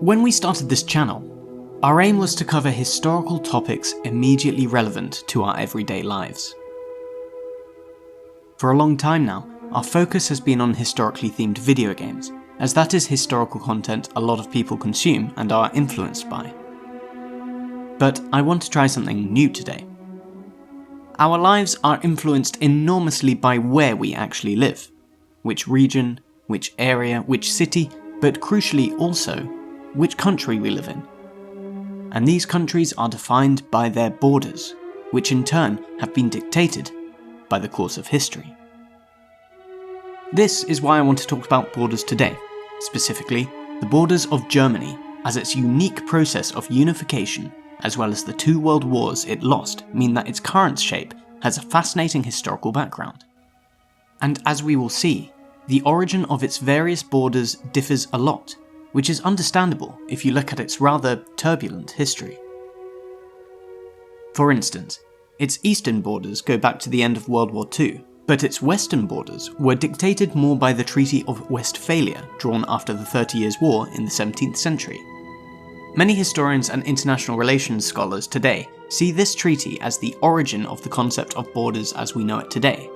When we started this channel, our aim was to cover historical topics immediately relevant to our everyday lives. For a long time now, our focus has been on historically themed video games, as that is historical content a lot of people consume and are influenced by. But I want to try something new today. Our lives are influenced enormously by where we actually live, which region, which area, which city, but crucially also, which country we live in. And these countries are defined by their borders, which in turn have been dictated by the course of history. This is why I want to talk about borders today, specifically the borders of Germany, as its unique process of unification, as well as the 2 world wars it lost, mean that its current shape has a fascinating historical background. And as we will see, the origin of its various borders differs a lot, which is understandable if you look at its rather turbulent history. For instance, its eastern borders go back to the end of World War II, but its western borders were dictated more by the Treaty of Westphalia, drawn after the 30 Years' War in the 17th century. Many historians and international relations scholars today see this treaty as the origin of the concept of borders as we know it today.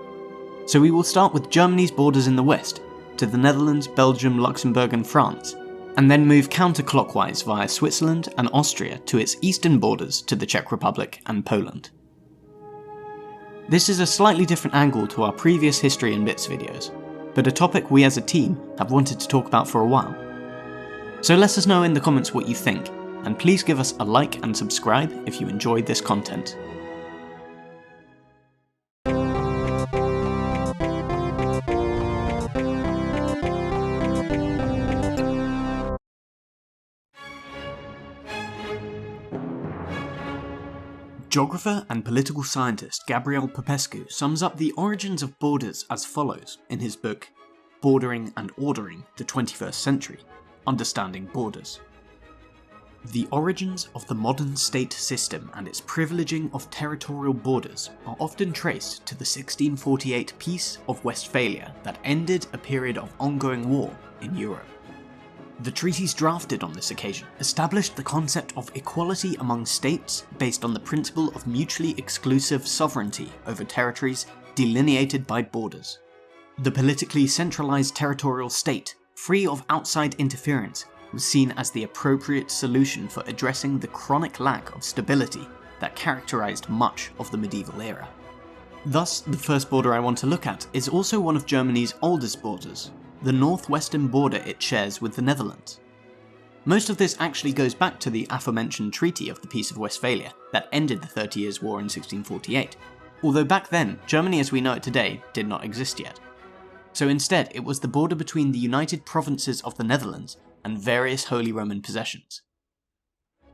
So we will start with Germany's borders in the west, to the Netherlands, Belgium, Luxembourg and France, and then move counterclockwise via Switzerland and Austria to its eastern borders to the Czech Republic and Poland. This is a slightly different angle to our previous History in Bits videos, but a topic we as a team have wanted to talk about for a while. So let us know in the comments what you think, and please give us a like and subscribe if you enjoyed this content. Geographer and political scientist Gabriel Popescu sums up the origins of borders as follows in his book Bordering and Ordering the 21st Century, Understanding Borders. The origins of the modern state system and its privileging of territorial borders are often traced to the 1648 Peace of Westphalia that ended a period of ongoing war in Europe. The treaties drafted on this occasion established the concept of equality among states based on the principle of mutually exclusive sovereignty over territories delineated by borders. The politically centralized territorial state, free of outside interference, was seen as the appropriate solution for addressing the chronic lack of stability that characterized much of the medieval era. Thus, the first border I want to look at is also one of Germany's oldest borders, the Northwestern Border it shares with the Netherlands. Most of this actually goes back to the aforementioned Treaty of the Peace of Westphalia that ended the 30 Years' War in 1648, although back then, Germany as we know it today did not exist yet. So instead, it was the border between the United Provinces of the Netherlands and various Holy Roman possessions.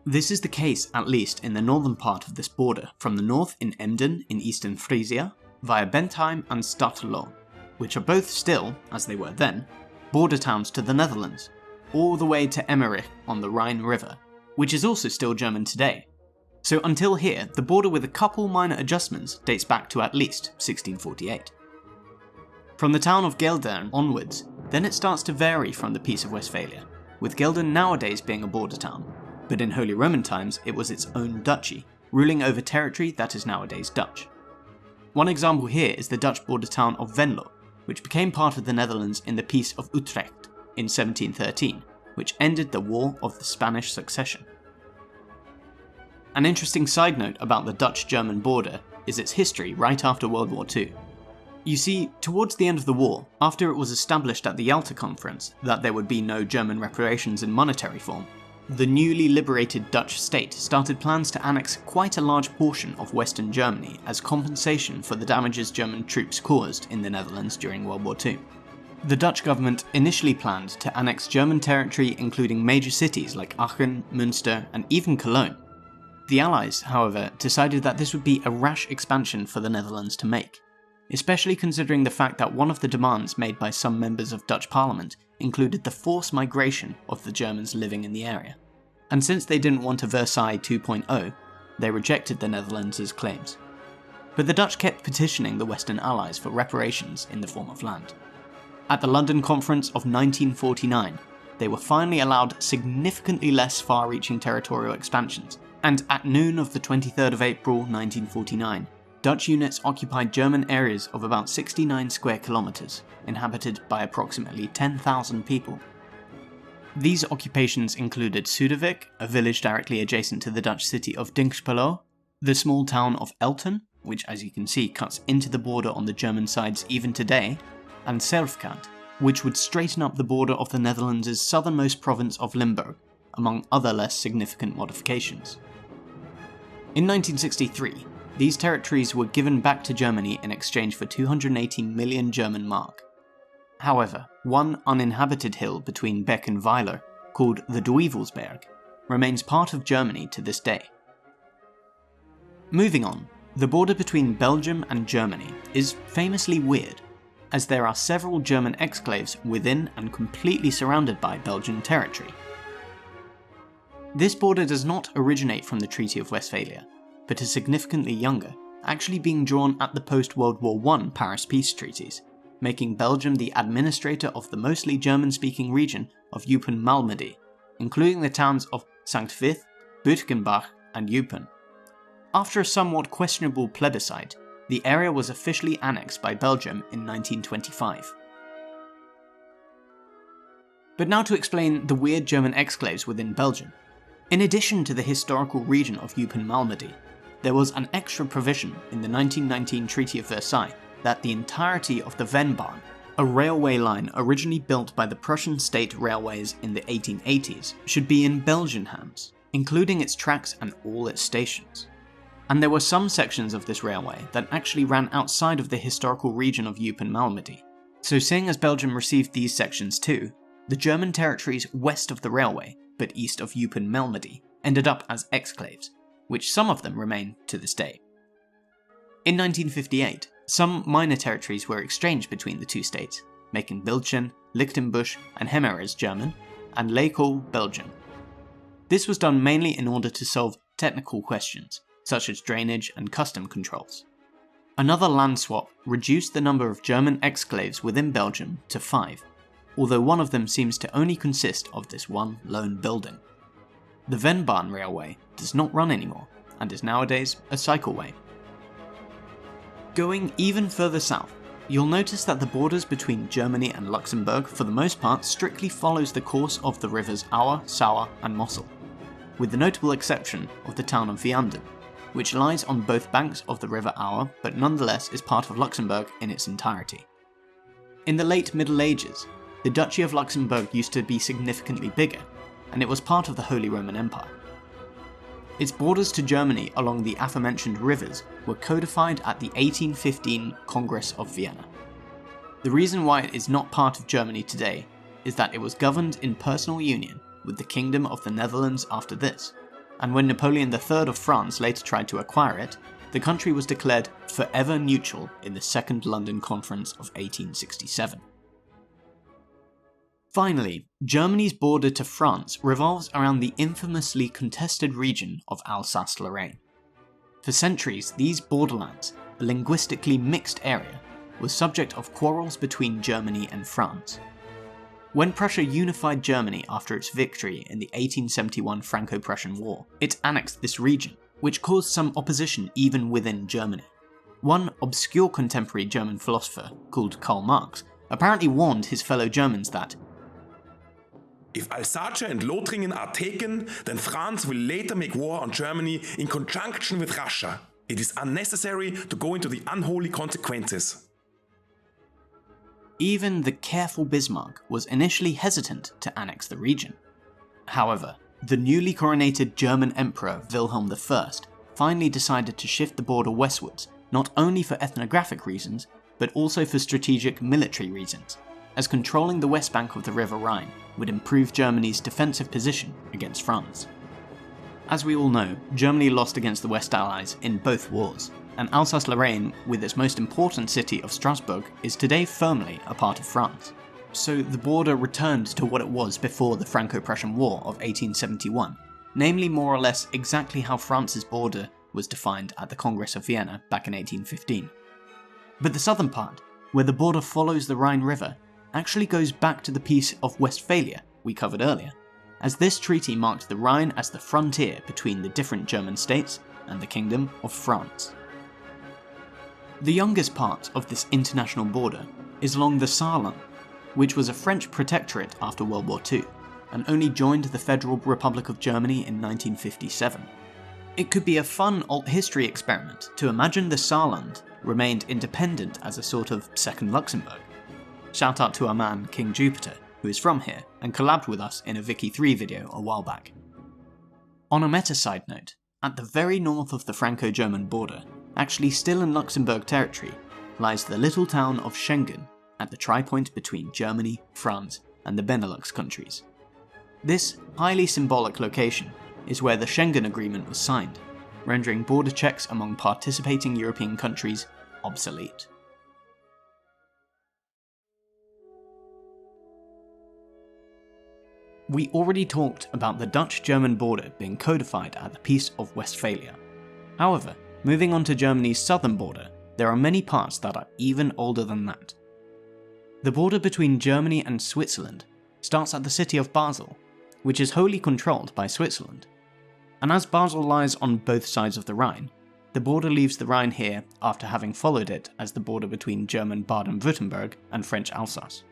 This is the case, at least, in the northern part of this border, from the north in Emden in eastern Frisia, via Bentheim and Stadtlohn, which are both still, as they were then, border towns to the Netherlands, all the way to Emmerich on the Rhine River, which is also still German today. So until here, the border with a couple minor adjustments dates back to at least 1648. From the town of Geldern onwards, then it starts to vary from the Peace of Westphalia, with Geldern nowadays being a border town, but in Holy Roman times it was its own duchy, ruling over territory that is nowadays Dutch. One example here is the Dutch border town of Venlo, which became part of the Netherlands in the Peace of Utrecht in 1713, which ended the War of the Spanish Succession. An interesting side note about the Dutch-German border is its history right after World War II. You see, towards the end of the war, after it was established at the Yalta Conference that there would be no German reparations in monetary form, the newly liberated Dutch state started plans to annex quite a large portion of Western Germany as compensation for the damages German troops caused in the Netherlands during World War II. The Dutch government initially planned to annex German territory including major cities like Aachen, Münster and even Cologne. The Allies, however, decided that this would be a rash expansion for the Netherlands to make, especially considering the fact that one of the demands made by some members of Dutch Parliament included the forced migration of the Germans living in the area. And since they didn't want a Versailles 2.0, they rejected the Netherlands' claims. But the Dutch kept petitioning the Western Allies for reparations in the form of land. At the London Conference of 1949, they were finally allowed significantly less far-reaching territorial expansions, and at noon of the 23rd of April 1949, Dutch units occupied German areas of about 69 square kilometres, inhabited by approximately 10,000 people. These occupations included Suderwijk, a village directly adjacent to the Dutch city of Dinxperlo, the small town of Elten, which as you can see cuts into the border on the German sides even today, and Zelfkant, which would straighten up the border of the Netherlands' southernmost province of Limburg, among other less significant modifications. In 1963, these territories were given back to Germany in exchange for 280 million German mark. However, one uninhabited hill between Beck and Weiler, called the Duivelsberg, remains part of Germany to this day. Moving on, the border between Belgium and Germany is famously weird, as there are several German exclaves within and completely surrounded by Belgian territory. This border does not originate from the Treaty of Westphalia, but is significantly younger, actually being drawn at the post-World War I Paris Peace Treaties, making Belgium the administrator of the mostly German-speaking region of Eupen-Malmédy, including the towns of St. Vith, Butgenbach and Eupen. After a somewhat questionable plebiscite, the area was officially annexed by Belgium in 1925. But now to explain the weird German exclaves within Belgium. In addition to the historical region of Eupen-Malmédy, there was an extra provision in the 1919 Treaty of Versailles that the entirety of the Vennbahn, a railway line originally built by the Prussian state railways in the 1880s, should be in Belgian hands, including its tracks and all its stations. And there were some sections of this railway that actually ran outside of the historical region of Eupen-Malmédy. So seeing as Belgium received these sections too, the German territories west of the railway, but east of Eupen-Malmédy, ended up as exclaves, which some of them remain to this day. In 1958, some minor territories were exchanged between the two states, making Bilchen, Lichtenbusch and Hemeres German, and Leekol Belgian. This was done mainly in order to solve technical questions, such as drainage and custom controls. Another land swap reduced the number of German exclaves within Belgium to 5, although one of them seems to only consist of this one lone building. The Vennbahn railway does not run anymore, and is nowadays a cycleway. Going even further south, you'll notice that the borders between Germany and Luxembourg for the most part strictly follows the course of the rivers Auer, Sauer and Mosel, with the notable exception of the town of Vianden, which lies on both banks of the river Auer but nonetheless is part of Luxembourg in its entirety. In the late Middle Ages, the Duchy of Luxembourg used to be significantly bigger, and it was part of the Holy Roman Empire. Its borders to Germany along the aforementioned rivers were codified at the 1815 Congress of Vienna. The reason why it is not part of Germany today is that it was governed in personal union with the Kingdom of the Netherlands after this, and when Napoleon III of France later tried to acquire it, the country was declared forever neutral in the Second London Conference of 1867. Finally, Germany's border to France revolves around the infamously contested region of Alsace-Lorraine. For centuries, these borderlands, a linguistically mixed area, was subject of quarrels between Germany and France. When Prussia unified Germany after its victory in the 1871 Franco-Prussian War, it annexed this region, which caused some opposition even within Germany. One obscure contemporary German philosopher, called Karl Marx, apparently warned his fellow Germans that if Alsace and Lothringen are taken, then France will later make war on Germany in conjunction with Russia. It is unnecessary to go into the unholy consequences. Even the careful Bismarck was initially hesitant to annex the region. However, the newly coronated German Emperor Wilhelm I finally decided to shift the border westwards, not only for ethnographic reasons, but also for strategic military reasons, as controlling the west bank of the River Rhine would improve Germany's defensive position against France. As we all know, Germany lost against the West Allies in both wars, and Alsace-Lorraine, with its most important city of Strasbourg, is today firmly a part of France. So the border returned to what it was before the Franco-Prussian War of 1871, namely more or less exactly how France's border was defined at the Congress of Vienna back in 1815. But the southern part, where the border follows the Rhine River, actually goes back to the Peace of Westphalia we covered earlier, as this treaty marked the Rhine as the frontier between the different German states and the Kingdom of France. The youngest part of this international border is along the Saarland, which was a French protectorate after World War II, and only joined the Federal Republic of Germany in 1957. It could be a fun alt history experiment to imagine the Saarland remained independent as a sort of second Luxembourg. Shout out to our man King Jupiter, who is from here and collabed with us in a Vicky 3 video a while back. On a meta side note, at the very north of the Franco-German border, actually still in Luxembourg territory, lies the little town of Schengen at the tri-point between Germany, France, and the Benelux countries. This highly symbolic location is where the Schengen Agreement was signed, rendering border checks among participating European countries obsolete. We already talked about the Dutch-German border being codified at the Peace of Westphalia. However, moving on to Germany's southern border, there are many parts that are even older than that. The border between Germany and Switzerland starts at the city of Basel, which is wholly controlled by Switzerland. And as Basel lies on both sides of the Rhine, the border leaves the Rhine here after having followed it as the border between German Baden-Württemberg and French Alsace.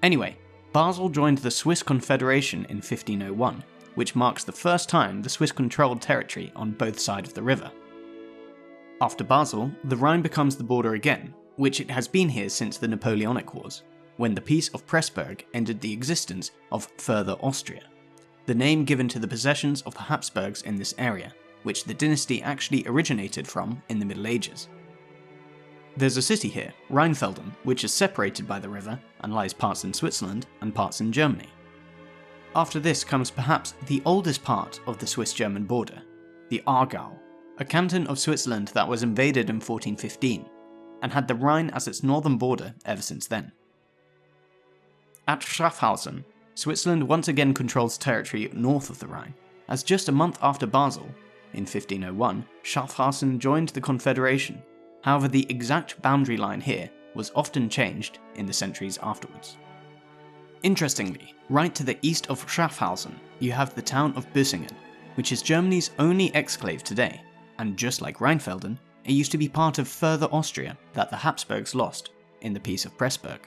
Anyway, Basel joined the Swiss Confederation in 1501, which marks the first time the Swiss controlled territory on both sides of the river. After Basel, the Rhine becomes the border again, which it has been here since the Napoleonic Wars, when the Peace of Pressburg ended the existence of Further Austria, the name given to the possessions of the Habsburgs in this area, which the dynasty actually originated from in the Middle Ages. There's a city here, Rheinfelden, which is separated by the river and lies parts in Switzerland and parts in Germany. After this comes perhaps the oldest part of the Swiss-German border, the Aargau, a canton of Switzerland that was invaded in 1415, and had the Rhine as its northern border ever since then. At Schaffhausen, Switzerland once again controls territory north of the Rhine, as just a month after Basel, in 1501, Schaffhausen joined the Confederation. However, the exact boundary line here was often changed in the centuries afterwards. Interestingly, right to the east of Schaffhausen, you have the town of Büsingen, which is Germany's only exclave today, and just like Rheinfelden, it used to be part of Further Austria that the Habsburgs lost in the Peace of Pressburg.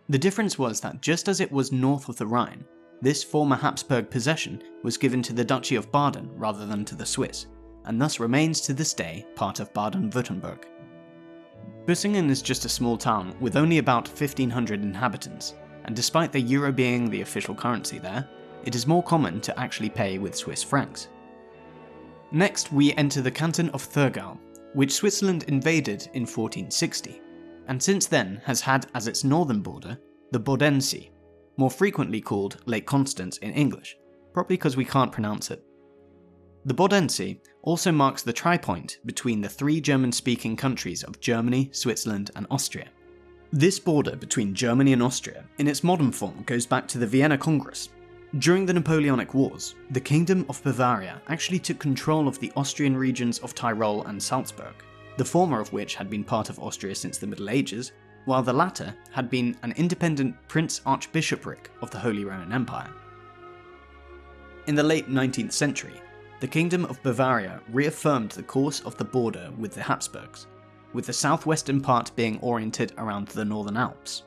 The difference was that just as it was north of the Rhine, this former Habsburg possession was given to the Duchy of Baden rather than to the Swiss, and thus remains to this day part of Baden-Württemberg. Büsingen is just a small town with only about 1,500 inhabitants, and despite the euro being the official currency there, it is more common to actually pay with Swiss francs. Next, we enter the canton of Thurgau, which Switzerland invaded in 1460, and since then has had as its northern border the Bodensee, more frequently called Lake Constance in English, probably because we can't pronounce it. The Bodensee also marks the tri-point between the three German-speaking countries of Germany, Switzerland, and Austria. This border between Germany and Austria, in its modern form, goes back to the Vienna Congress. During the Napoleonic Wars, the Kingdom of Bavaria actually took control of the Austrian regions of Tyrol and Salzburg, the former of which had been part of Austria since the Middle Ages, while the latter had been an independent prince-archbishopric of the Holy Roman Empire. In the late 19th century, the Kingdom of Bavaria reaffirmed the course of the border with the Habsburgs, with the southwestern part being oriented around the Northern Alps.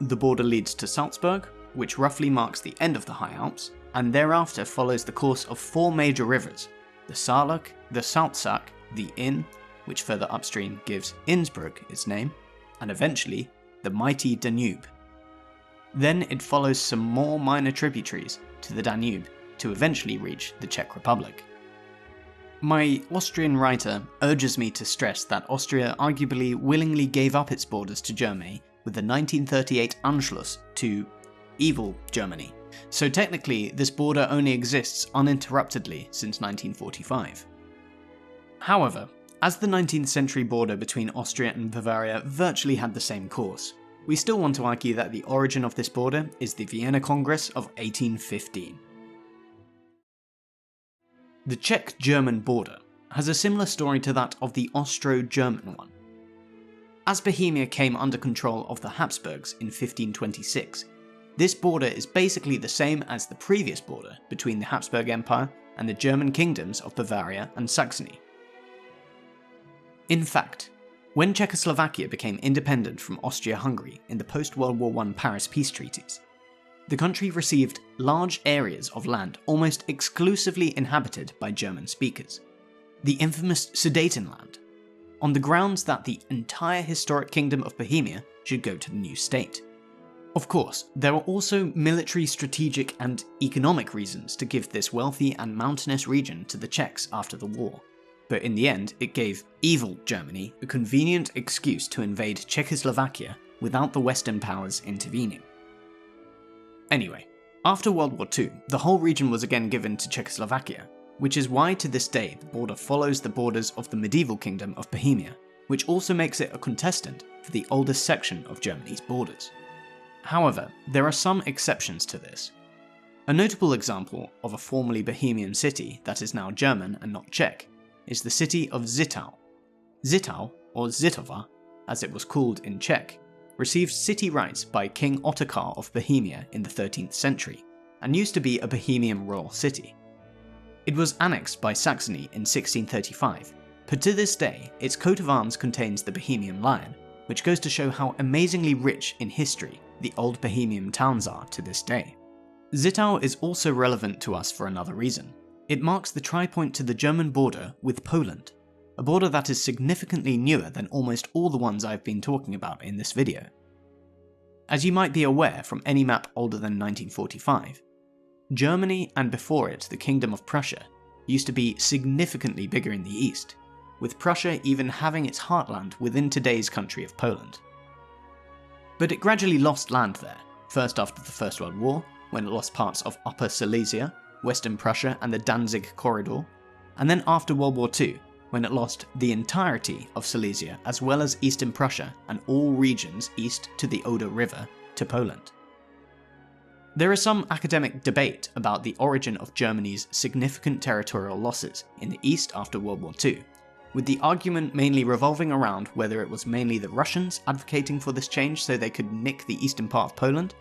The border leads to Salzburg, which roughly marks the end of the High Alps, and thereafter follows the course of four major rivers, the Saarlach, the Salzach, the Inn, which further upstream gives Innsbruck its name, and eventually the mighty Danube. Then it follows some more minor tributaries to the Danube to eventually reach the Czech Republic. My Austrian writer urges me to stress that Austria arguably willingly gave up its borders to Germany with the 1938 Anschluss to evil Germany, so technically this border only exists uninterruptedly since 1945. However, as the 19th century border between Austria and Bavaria virtually had the same course, we still want to argue that the origin of this border is the Vienna Congress of 1815. The Czech-German border has a similar story to that of the Austro-German one. As Bohemia came under control of the Habsburgs in 1526, This border is basically the same as the previous border between the Habsburg Empire and the German kingdoms of Bavaria and Saxony. In fact, when Czechoslovakia became independent from Austria-Hungary in the post-World War I Paris peace treaties, the country received large areas of land almost exclusively inhabited by German speakers, the infamous Sudetenland, on the grounds that the entire historic kingdom of Bohemia should go to the new state. Of course, there were also military, strategic and economic reasons to give this wealthy and mountainous region to the Czechs after the war, but in the end it gave evil Germany a convenient excuse to invade Czechoslovakia without the Western powers intervening. Anyway, after World War II, the whole region was again given to Czechoslovakia, which is why to this day the border follows the borders of the medieval kingdom of Bohemia, which also makes it a contestant for the oldest section of Germany's borders. However, there are some exceptions to this. A notable example of a formerly Bohemian city that is now German and not Czech is the city of Zittau. Zittau, or Zitova, as it was called in Czech, received city rights by King Ottokar of Bohemia in the 13th century, and used to be a Bohemian royal city. It was annexed by Saxony in 1635, but to this day its coat of arms contains the Bohemian lion, which goes to show how amazingly rich in history the old Bohemian towns are to this day. Zittau is also relevant to us for another reason. It marks the tri-point to the German border with Poland, a border that is significantly newer than almost all the ones I've been talking about in this video. As you might be aware from any map older than 1945, Germany, and before it the Kingdom of Prussia, used to be significantly bigger in the east, with Prussia even having its heartland within today's country of Poland. But it gradually lost land there, first after the First World War, when it lost parts of Upper Silesia, Western Prussia and the Danzig corridor, and then after World War II, when it lost the entirety of Silesia as well as Eastern Prussia and all regions east to the Oder River to Poland. There is some academic debate about the origin of Germany's significant territorial losses in the east after World War II, with the argument mainly revolving around whether it was mainly the Russians advocating for this change so they could nick the eastern part of Poland,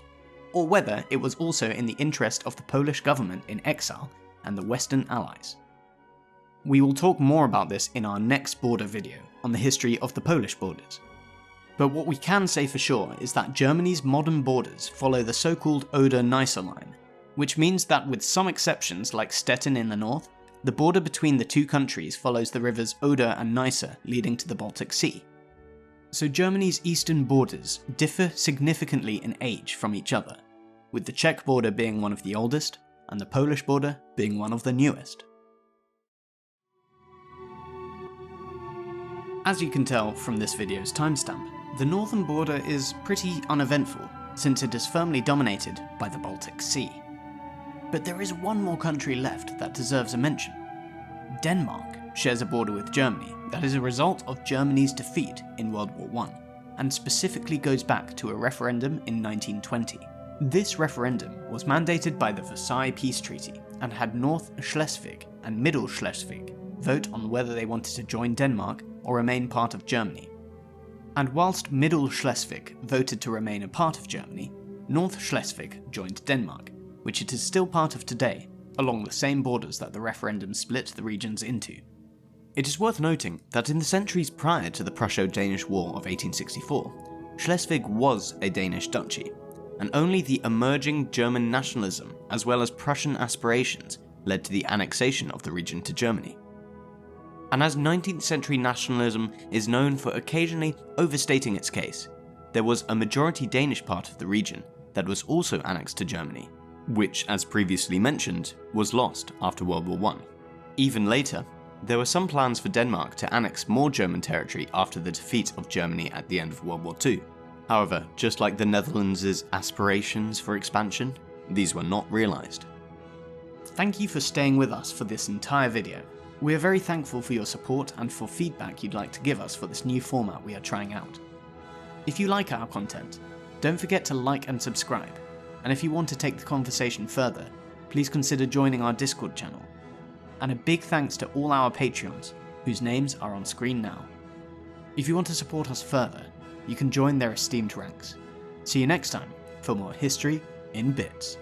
or whether it was also in the interest of the Polish government in exile and the Western Allies. We will talk more about this in our next border video on the history of the Polish borders. But what we can say for sure is that Germany's modern borders follow the so-called Oder-Neisse line, which means that with some exceptions like Stettin in the north, the border between the two countries follows the rivers Oder and Neisse leading to the Baltic Sea. So Germany's eastern borders differ significantly in age from each other, with the Czech border being one of the oldest and the Polish border being one of the newest. As you can tell from this video's timestamp, the northern border is pretty uneventful since it is firmly dominated by the Baltic Sea. But there is one more country left that deserves a mention. Denmark shares a border with Germany that is a result of Germany's defeat in World War I, and specifically goes back to a referendum in 1920. This referendum was mandated by the Versailles Peace Treaty and had North Schleswig and Middle Schleswig vote on whether they wanted to join Denmark or remain part of Germany. And whilst Middle Schleswig voted to remain a part of Germany, North Schleswig joined Denmark, which it is still part of today, along the same borders that the referendum split the regions into. It is worth noting that in the centuries prior to the Prusso-Danish War of 1864, Schleswig was a Danish duchy, and only the emerging German nationalism as well as Prussian aspirations led to the annexation of the region to Germany. And as 19th century nationalism is known for occasionally overstating its case, there was a majority Danish part of the region that was also annexed to Germany, which, as previously mentioned, was lost after World War I. Even later, there were some plans for Denmark to annex more German territory after the defeat of Germany at the end of World War II. However, just like the Netherlands' aspirations for expansion, these were not realised. Thank you for staying with us for this entire video. We are very thankful for your support and for feedback you'd like to give us for this new format we are trying out. If you like our content, don't forget to like and subscribe, and if you want to take the conversation further, please consider joining our Discord channel. And a big thanks to all our Patreons, whose names are on screen now. If you want to support us further, you can join their esteemed ranks. See you next time for more history, in bits.